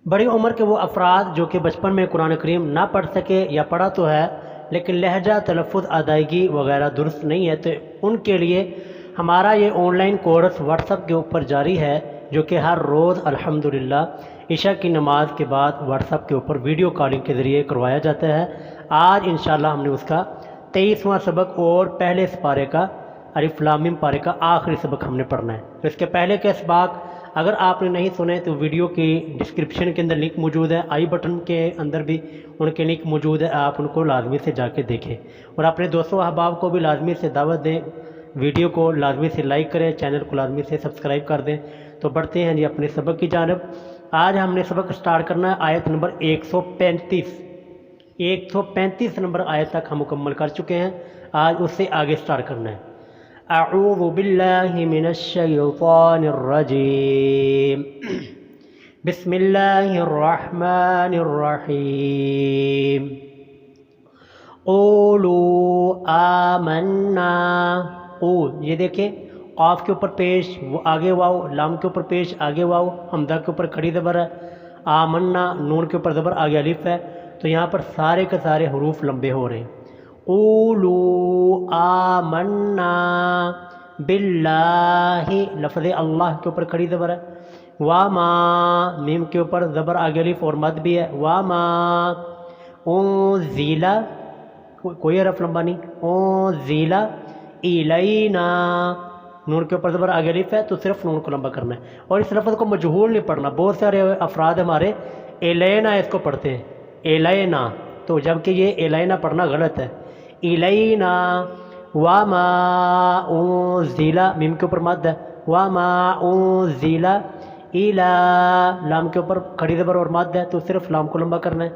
بڑی عمر کے وہ افراد جو کہ بچپن میں قرآن کریم نہ پڑھ سکے یا پڑھا تو ہے لیکن لہجہ تلفظ ادائیگی وغیرہ درست نہیں ہے، تو ان کے لیے ہمارا یہ on line course what's app کے اوپر جاری ہے، جو کہ ہر روز الحمدللہ عشاء کی نماز کے بعد واٹس ایپ کے اوپر ویڈیو کالنگ کے ذریعے کروایا جاتا ہے۔ آج انشاءاللہ ہم نے اس کا 23واں سبق اور پہلے سپارے کا الف لام میم پارے کا آخری سبق ہم نے پڑھنا ہے۔ تو اس کے پہلے کے اسباق اگر آپ نے نہیں سنے تو ویڈیو کی ڈسکرپشن کے اندر لنک موجود ہے، آئی بٹن کے اندر بھی ان کے لنک موجود ہے، آپ ان کو لازمی سے جا کے دیکھیں اور اپنے دوستوں احباب کو بھی لازمی سے دعوت دیں، ویڈیو کو لازمی سے لائک کریں، چینل کو لازمی سے سبسکرائب کر دیں۔ تو بڑھتے ہیں جی اپنے سبق کی جانب۔ آج ہم نے سبق سٹارٹ کرنا ہے آیت نمبر 135 نمبر آیت تک ہم مکمل کر چکے ہیں، آج اس سے آگے سٹارٹ کرنا ہے۔ اعوذ باللہ من الشیطان الرجیم بسم اللہ الرحمن الرحیم قولوا آمنا، یہ دیکھیں قاف کے اوپر پیش وہ آگے واو، لام کے اوپر پیش آگے واو، حمزہ کے اوپر کھڑی زبر ہے، آمنا نون کے اوپر زبر آگے الف ہے، تو یہاں پر سارے کے سارے حروف لمبے ہو رہے ہیں۔ قولوا آمنا باللہ، لفظ اللہ کے اوپر کھڑی زبر ہے، وما میم کے اوپر زبر آگے الف اور مد بھی ہے، وما انزل کوئی حرف لمبا نہیں، انزل الینا نون کے اوپر زبر آگے الف ہے تو صرف نون کو لمبا کرنا ہے، اور اس لفظ کو مجہول نہیں پڑھنا۔ بہت سارے افراد ہمارے الینا اس کو پڑھتے ہیں، الینا، تو جبکہ یہ الینا پڑھنا غلط ہے۔ الینا وما انزل میم کے اوپر مد ہے، وما انزل الا لام کے اوپر کھڑی زبر اور مد ہے تو صرف لام کو لمبا کرنا ہے۔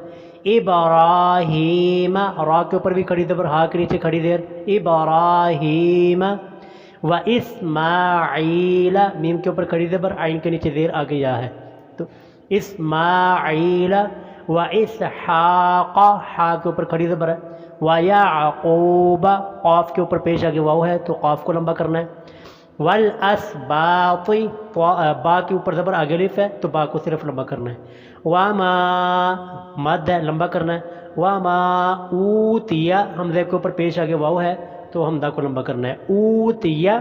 ابراہیم را کے اوپر بھی کھڑی زبر، ہا کے نیچے کھڑی زیر، ابراہیم و اسماعیل میم کے اوپر کھڑی زبر، عین کے نیچے زیر آگے یا ہے، تو اسماعیل و اسحاق ہا کے اوپر کھڑی زبر ہے، و یعقوب قاف کے اوپر پیش آگے واو ہے تو قاف کو لمبا کرنا ہے، والاسباط با کے اوپر زبر آگے الف ہے تو با کو صرف لمبا کرنا ہے، وما مد ہے لمبا کرنا ہے، وما اوتیا حمزے کے اوپر پیش آگے واو ہے تو حمزہ کو لمبا کرنا ہے، اوتیا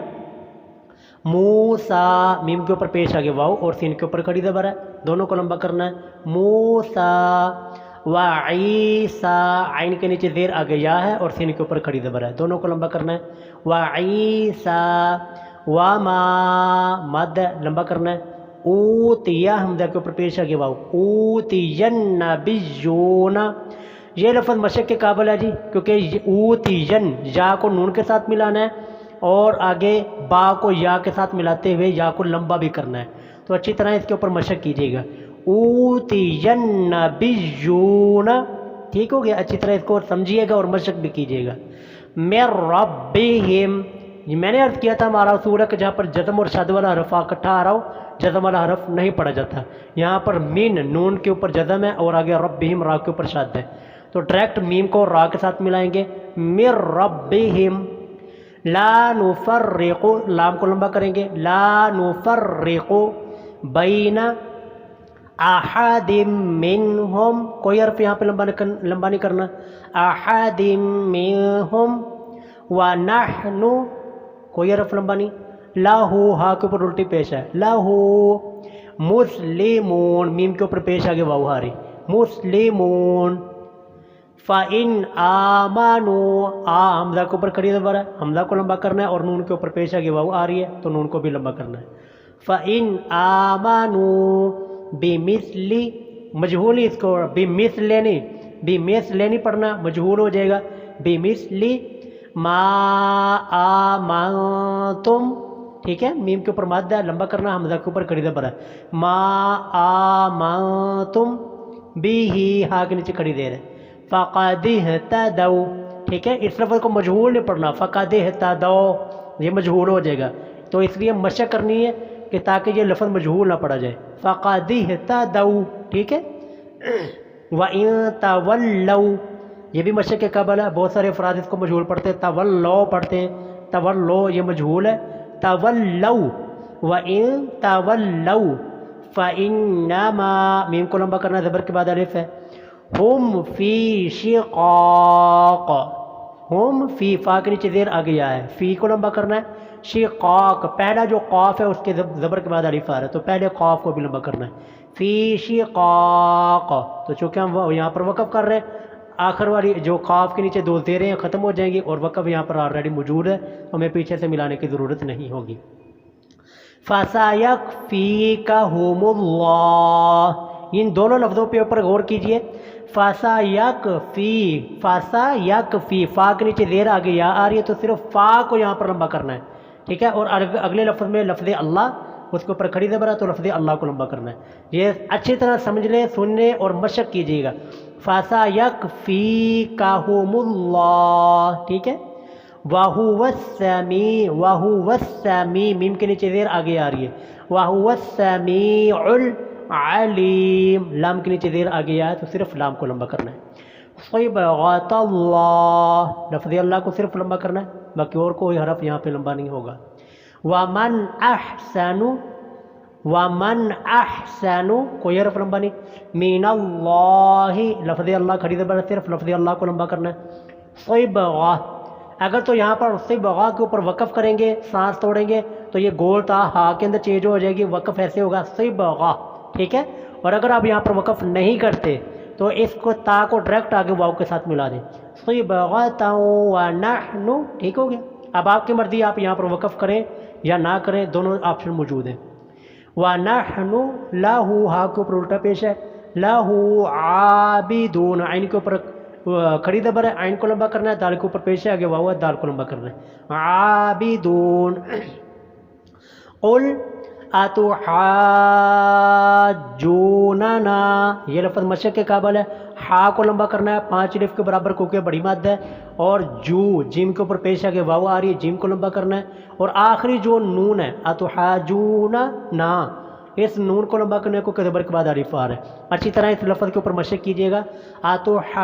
موسیٰ میم کے اوپر پیش آگے واو اور سین کے اوپر کھڑی زبر ہے، دونوں کو لمبا کرنا ہے، موسیٰ وعیسیٰ عین کے نیچے زیر آگے یا ہے اور سین کے اوپر کھڑی زبر ہے، دونوں کو لمبا کرنا ہے، وعیسیٰ وما مد لمبا کرنا ہے، اوتیا حمزہ کے اوپر پیش آگے واو، اوتیا النبیون، یہ لفظ مشق کے قابل ہے جی، کیونکہ اوتین یا کو نون کے ساتھ ملانا ہے اور آگے با کو یا کے ساتھ ملاتے ہوئے یا کو لمبا بھی کرنا ہے، تو اچھی طرح اس کے اوپر مشق کیجیے گا۔ اوتی النبیون، ٹھیک ہو گیا، اچھی طرح اس کو سمجھیے گا اور مشق بھی کیجیے گا۔ من ربہم، یہ میں نے عرض کیا تھا ہمارا اصول ہے کہ جہاں پر جزم اور شد والا حرف اکٹھا آ رہا ہو جزم والا حرف نہیں پڑھا جاتا، یہاں پر من نون کے اوپر جزم ہے اور آگے ربہم را کے اوپر شد ہے، تو ڈائریکٹ میم کو را کے ساتھ ملائیں گے، من ربہم، لا نفرق لام کو لمبا کریں گے، لا نفرق بین احد منہم، کوئی حرف یہاں پہ لمبا نہیں کرنا، احد منہم، ونحن کوئی حرف لمبا نہیں، لہو ہا کے اوپر الٹی پیش ہے، لہو مسلمون میم کے اوپر پیش آگے واو ہاری، مسلمون، فَإِنْ آمَنُوا حمزہ کے اوپر کھڑی زبر ہے، حمزہ کو لمبا کرنا ہے اور نون کے اوپر پیش آگے واو آ رہی ہے تو نون کو بھی لمبا کرنا ہے، فَإِنْ آمَنُوا بِمِثْلِ مجہول اس کو بِمِثْلِ نہیں پڑھنا، مجہول ہو جائے گا، بِمِثْلِ مَا آمَنْتُمْ، ٹھیک ہے، میم کے اوپر ماد ہے لمبا کرنا، حمزہ کے اوپر کھڑی زبر ہے، مَا آمَنْتُمْ بِهِ ہا کے نیچے کھڑی دیر ہے، فَقَدِ اهْتَدَوْا، ٹھیک ہے، اس لفظ کو مجہول نہیں پڑھنا، فَقَدِ اهْتَدَوْا یہ مجہول ہو جائے گا، تو اس لیے مشق کرنی ہے کہ تاکہ یہ لفظ مجہول نہ پڑھا جائے، فَقَدِ اهْتَدَوْا، ٹھیک ہے۔ وَإِن تَوَلَّوْا یہ بھی مشق کے قابل ہے، بہت سارے افراد اس کو مجہول پڑھتے ہیں، تَوَلَّوْا پڑھتے ہیں، تَوَلَّوْا یہ مجہول ہے، تَوَلَّوْا وَإِن تَوَلَّوْا फ़इन्नमा मीम को लंबा करना है, ज़बर के बाद अलिफ है। हुम फ़ी शिक़ाक़, हुम फ़ी, फ़ा के नीचे ज़ेर आ गया है, फ़ी को लंबा करना है। शिक़ाक़, पहला जो क़ाफ़ है उसके ज़बर के बाद अलिफ आ रहा है, तो पहले क़ाफ़ को भी लंबा करना है। फ़ी शिक़ाक़, तो चूँकि हम यहाँ पर वक़फ़ कर रहे हैं, आखिर वाली जो क़ाफ़ के नीचे दो ज़ेरें हैं ख़त्म हो जाएंगी और वक़फ़ यहाँ पर ऑलरेडी मौजूद है, हमें पीछे से मिलाने की ज़रूरत नहीं होगी। फ़सायकफ़ीकहुमुल्लाह, इन दोनों लफ्ज़ों पे ऊपर गौर कीजिए। फ़सायकफ़ी, फ़सायकफ़ी, फ़ा के नीचे ज़ेर आगे या आ रही है, तो सिर्फ फ़ा को यहाँ पर लंबा करना है, ठीक है। और अगले लफ्ज़ में लफ्ज़ अल्लाह, उसके ऊपर खड़ी ज़बर है, तो लफ्ज़ अल्लाह को लंबा करना है। ये अच्छी तरह समझ लें, सुनने और मशक कीजिएगा। फ़सायकफ़ीकहुमुल्लाह, ठीक है। वाहुवस्समी, वाहुवस्समी, मीम के नीचे ज़ेर आगे आ रही है। वाहुवस्समीउल अलीम, लाम के नीचे ज़ेर आगे आया है, तो सिर्फ लाम को लंबा करना है। सिबग़तल्लाह, लफ्ज़ अल्लाह को सिर्फ लंबा करना है, बाकी और कोई हरफ यहाँ पे लंबा नहीं होगा। वमन अहसनु, वमन अहसनु, कोई हरफ लंबा नहीं। मिनल्लाहि, लफ्ज़ अल्लाह खड़ी ज़बर, सिर्फ लफ्ज़ अल्लाह को लंबा करना है। सिबग़ा, अगर तो यहाँ पर सिबग़ा के ऊपर वक़फ़ करेंगे, सांस तोड़ेंगे, तो ये गोल ता हा के अंदर चेंज हो जाएगी, वक़फ़ ऐसे होगा सिबग़ा, ठीक है। और अगर आप यहाँ पर वक़फ़ नहीं करते तो इसको ता को डायरेक्ट आगे वाव के साथ मिला दें, सिबग़तन व नहनु, ठीक हो गया। अब आपकी मर्ज़ी, आप यहाँ पर वक़फ़ करें या ना करें, दोनों ऑप्शन मौजूद हैं। व नहनु लहू, हा के ऊपर उल्टा पेश है, लहू आबिदून, आइन के ऊपर खड़ी ज़बर है, आइन को लंबा करना है, दाल के ऊपर पेश है, आगे वाव है, दाल को लंबा करना है। आबिदून। कुल अतुहाज्जूनना, ये लफ्ज़ मशक के काबिल है, हा को लंबा करना है, 5 अलिफ के बराबर, क्योंकि बड़ी मद है। और जू, जिम के ऊपर पेश है, आगे वाव आ रही है, जिम को लंबा करना है। और आखिरी जो नून है अतुहाज्जूनना, इस नून को लंबा करने को ज़बर के बाद अलिफ आ रहा है। अच्छी तरह इस लफ्ज़ के ऊपर मशक कीजिएगा। अतुहाज्जूनना,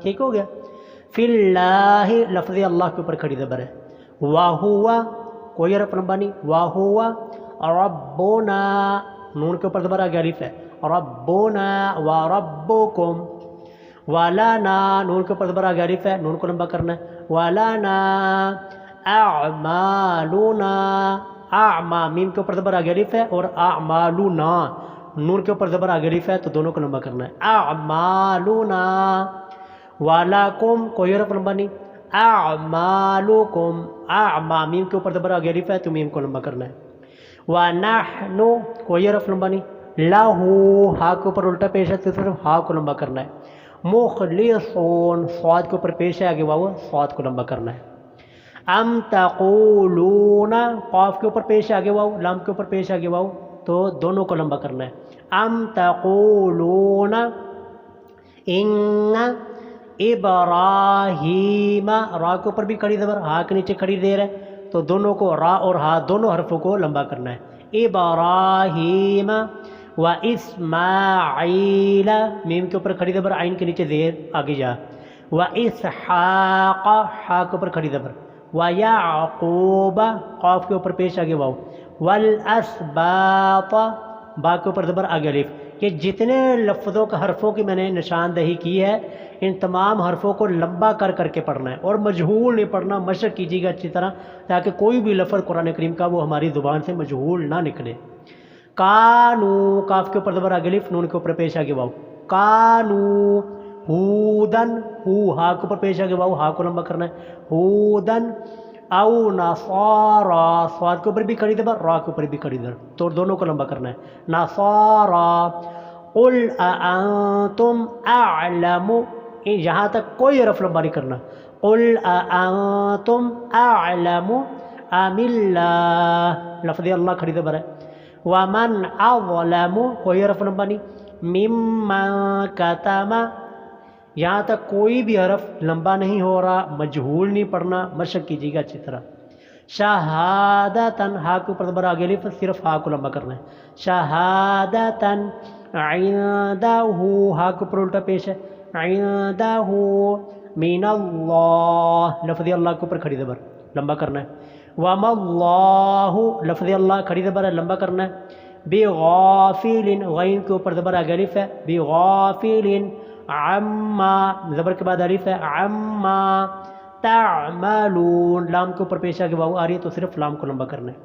ठीक हो गया। फिल्लाहि, लफ्ज़ अल्लाह के ऊपर खड़ी ज़बर है। वाहुवा, कोई हरफ लंबा नहीं। वाहुवा रब्बुना, नून के ऊपर ज़बर आगे अलिफ है। रब्बुना व रब्बुकुम। वलाना, नून के ऊपर ज़बर आगे अलिफ है, नून को लंबा करना है। वलाना अमालुना, आमा, मीम के ऊपर ज़बर आगे अलिफ है, और अमालुना, नून के ऊपर ज़बर आगे अलिफ है, तो दोनों को लंबा करना है। अमालुना। वालाकुम, कोई हरफ लंबा नहीं। अमालुकुम, आमा, मीम के ऊपर ज़बर आगे अलिफ है, तो मीम को लंबा करना है। व नहनु, कोई हरफ लंबा नहीं। लहू, हा के ऊपर उल्टा पेश है, तो सिर्फ हा को लंबा करना है। मुखलिसून, स्वाद के ऊपर पेश है, आगे वाव, स्वाद को लंबा करना है। अम तक़ूलूना, क़ाफ के ऊपर पेश है, आगे वाव, लाम के ऊपर पेश है, आगे वाव, तो दोनों को लंबा करना है। अम तक़ूलूना इन्ना इब्राहीमा, रा के ऊपर भी खड़ी ज़बर, हा के नीचे खड़ी ज़ेर है, तो दोनों को, रा और हा दोनों हरफों को लंबा करना है। इब्राहीमा व इस्माईला, मीम के ऊपर खड़ी ज़बर, आइन के नीचे ज़ेर आगे जा। व इसहाक़, हा के ऊपर खड़ी ज़बर। व याक़ूबा, क़ाफ के ऊपर पेश, आगे वाव। वल अस्बात, बा के ऊपर ज़बर आगे अलिफ। ये जितने लफ्ज़ों का हरफों की मैंने निशानदही की है, इन तमाम हरफों को लंबा कर करके पढ़ना है और मजहूल नहीं पढ़ना। मशक कीजिएगा अच्छी तरह, ताकि कोई भी लफ्ज़ कुरान करीम का वो हमारी ज़ुबान से मजहूल ना निकले। कानू, काफ के ऊपर ज़बर आगे अलिफ, नून के ऊपर पेश आगे वाव। कानू हूदन, हू, हा के ऊपर पेश आगे वाव, हा को लंबा करना है। हूदन औ नसारा, स्वाद के ऊपर भी खड़ी ज़बर, रा के ऊपर भी खड़ी ज़बर, तो दोनों को लंबा करना है। नसारा। कुल अअंतुम अअलमु, यहाँ तक कोई हरफ लंबा नहीं करना। कुल अअंतुम अअलमु अमिल्लाह, लफ्ज़ अल्लाह खड़ी ज़बर है। वमन अज़लमु, कोई हरफ लंबा नहीं। मिम्मन कतमा, यहाँ तक कोई भी हरफ लंबा नहीं हो रहा, मजहूल नहीं पढ़ना, मशक कीजिएगा अच्छी तरह। शहादतन, हा के ऊपर ज़बर आगे अलिफ, सिर्फ हा को लंबा करना है। शहादतन इंदहु, हा के ऊपर उल्टा पेश है, इंदहु मिनल्लाह, लफ्ज़ अल्लाह के ऊपर खड़ी ज़बर, लंबा करना है। वमल्लाहु लफ्ज़ अल्लाह खड़ी ज़बर है, लंबा करना है। बिगाफिलिन गैन के ऊपर ज़बर आगे अलिफ है, बिगाफिलिन अम्मा ज़बर के बाद अलिफ है, अम्मा तामलून लाम के ऊपर पेश आगे वाव आ रही है तो सिर्फ लाम को लंबा करना है।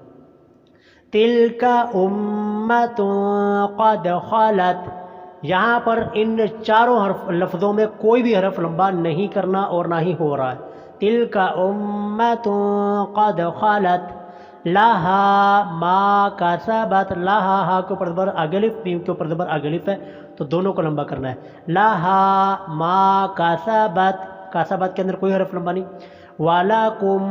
तिलका उम्मतुन क़द खलत, यहाँ पर इन चारों हरफ लफ्ज़ों में कोई भी हरफ लंबा नहीं करना और ना ही हो रहा है। तिलका उम्मतुन क़द खलत लहा मा कसबत, लहा हा के ऊपर ज़बर आगे अलिफ, मीम के ऊपर ज़बर आगे अलिफ है तो दोनों को लंबा करना है। लहा मा कसबत, कसबत के अंदर कोई हरफ लंबा नहीं। वालाकुम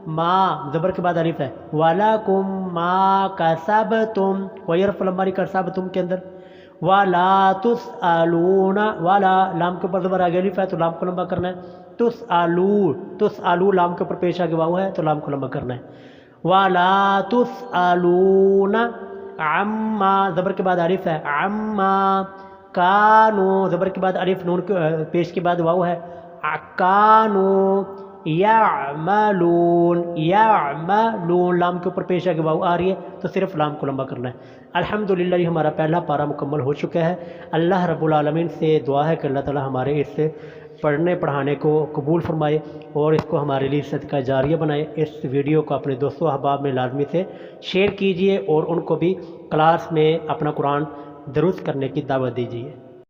मा ज़बर के बाद अलिफ है, वालाकुम मा कसबतुम कोई हरफ लंबा नहीं कसबतुम के अंदर। वाला तुसअलूना, वाला लाम के ऊपर ज़बर आगे अलिफ है तो लाम को लंबा करना है। तुसअलू लाम के ऊपर पेश आगे वाव है तो लाम को लंबा करना है। वाला तुसअलूना अम्मा ज़बर के बाद अलिफ है, अम्मा कानू ज़बर के बाद अलिफ, नून के पेश के बाद वाव है, कानू यामलून, यामलून लाम के ऊपर पेश आगे वाव आ रही है तो सिर्फ लाम को लंबा करना है। अल्हम्दुलिल्लाह ये हमारा पहला पारा मुकम्मल हो चुका है। अल्लाह रब्बुल आलमीन से दुआ है कि अल्लाह ताला हमारे इस पढ़ने पढ़ाने को कबूल फरमाए और इसको हमारे लिए सदका जारिया बनाए। इस वीडियो को अपने दोस्तों अहबाब में लाजमी से शेयर कीजिए और उनको भी क्लास में अपना कुरान दुरुस्त करने की दावत दीजिए।